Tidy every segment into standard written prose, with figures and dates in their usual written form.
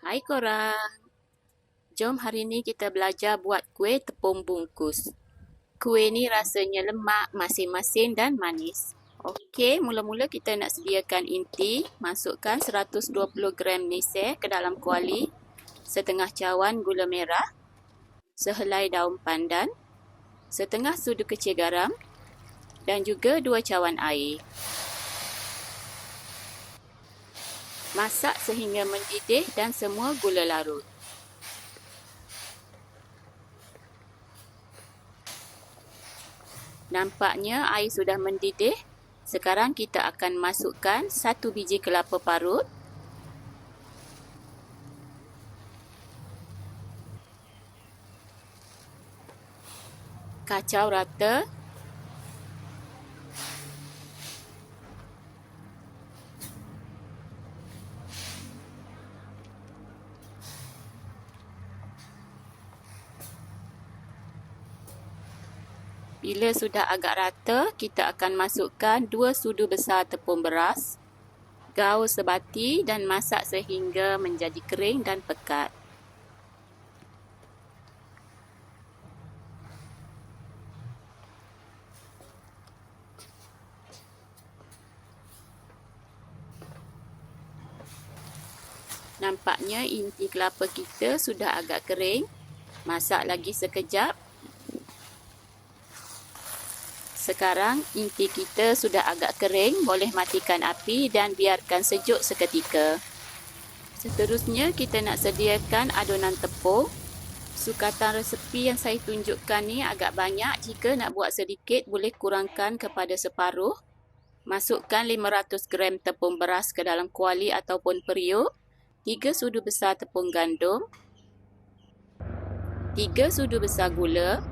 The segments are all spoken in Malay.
Hai korang, jom hari ni kita belajar buat kuih tepung bungkus. Kuih ni rasanya lemak, masin-masin dan manis. Okey, mula-mula kita nak sediakan inti. Masukkan 120 gram miseh ke dalam kuali, setengah cawan gula merah, sehelai daun pandan, setengah sudu kecil garam dan juga 2 cawan air. Masak sehingga mendidih dan semua gula larut. Nampaknya air sudah mendidih. Sekarang kita akan masukkan 1 biji kelapa parut, kacau rata, bila sudah agak rata, kita akan masukkan 2 sudu besar tepung beras, gaul sebati dan masak sehingga menjadi kering dan pekat. Nampaknya inti kelapa kita sudah agak kering. Masak lagi sekejap. Sekarang inti kita sudah agak kering, boleh matikan api dan biarkan sejuk seketika. Seterusnya kita nak sediakan adunan tepung. Sukatan resepi yang saya tunjukkan ni agak banyak. Jika nak buat sedikit, boleh kurangkan kepada separuh. Masukkan 500 gram tepung beras ke dalam kuali ataupun periuk, 3 sudu besar tepung gandum, 3 sudu besar gula,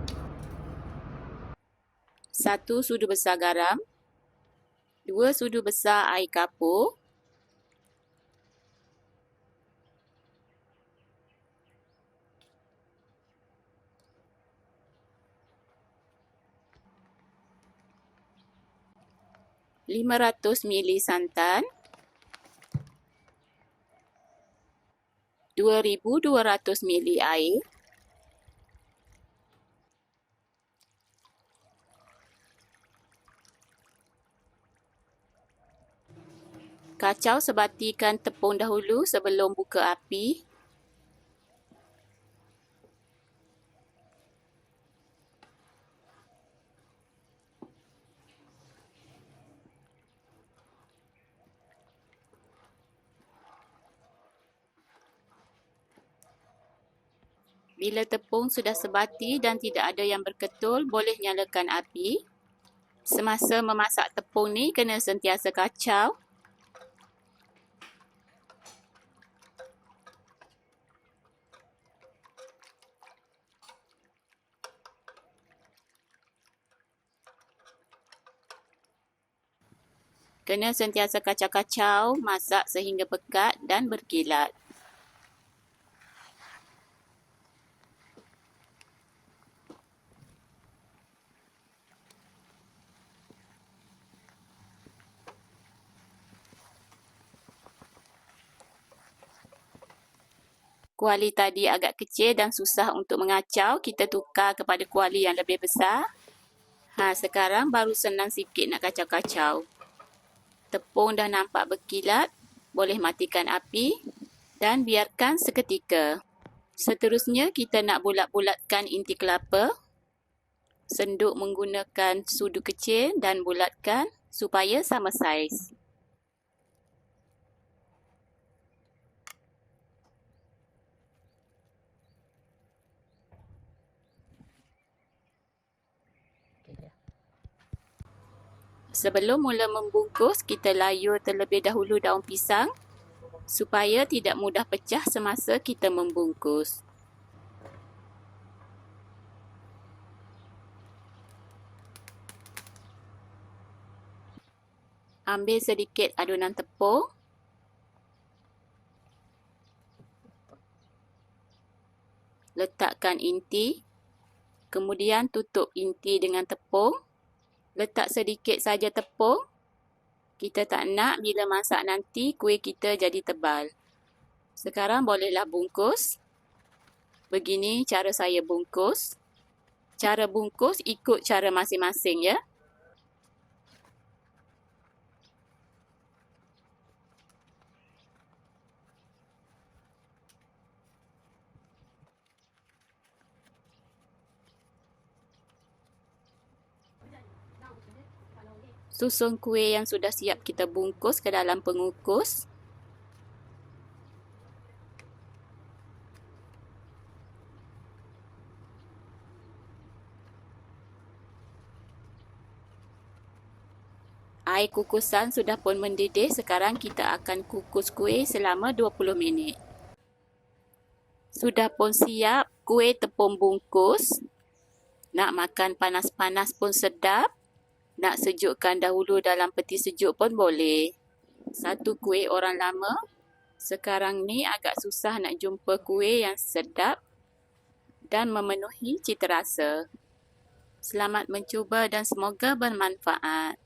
1 sudu besar garam, 2 sudu besar air kapur, ,500 ml santan, 2200 ml air, kacau sebatikan tepung dahulu sebelum buka api. Bila tepung sudah sebati dan tidak ada yang berketul, boleh nyalakan api. Semasa memasak tepung ni, kena sentiasa kacau. Kena sentiasa kacau-kacau, masak sehingga pekat dan berkilat. Kuali tadi agak kecil dan susah untuk mengacau. Kita tukar kepada kuali yang lebih besar. Sekarang baru senang sikit nak kacau-kacau. Tepung dah nampak berkilat. Boleh matikan api dan biarkan seketika. Seterusnya kita nak bulat-bulatkan inti kelapa. Senduk menggunakan sudu kecil dan bulatkan supaya sama saiz. Sebelum mula membungkus, kita layur terlebih dahulu daun pisang supaya tidak mudah pecah semasa kita membungkus. Ambil sedikit adunan tepung. Letakkan inti. Kemudian tutup inti dengan tepung. Letak sedikit saja tepung. Kita tak nak bila masak nanti kuih kita jadi tebal. Sekarang bolehlah bungkus. Begini cara saya bungkus. Cara bungkus ikut cara masing-masing ya. Susun kuih yang sudah siap kita bungkus ke dalam pengukus. Air kukusan sudah pun mendidih. Sekarang kita akan kukus kuih selama 20 minit. Sudah pun siap kuih tepung bungkus. Nak makan panas-panas pun sedap. Nak sejukkan dahulu dalam peti sejuk pun boleh. Satu kuih orang lama. Sekarang ni agak susah nak jumpa kuih yang sedap dan memenuhi cita rasa. Selamat mencuba dan semoga bermanfaat.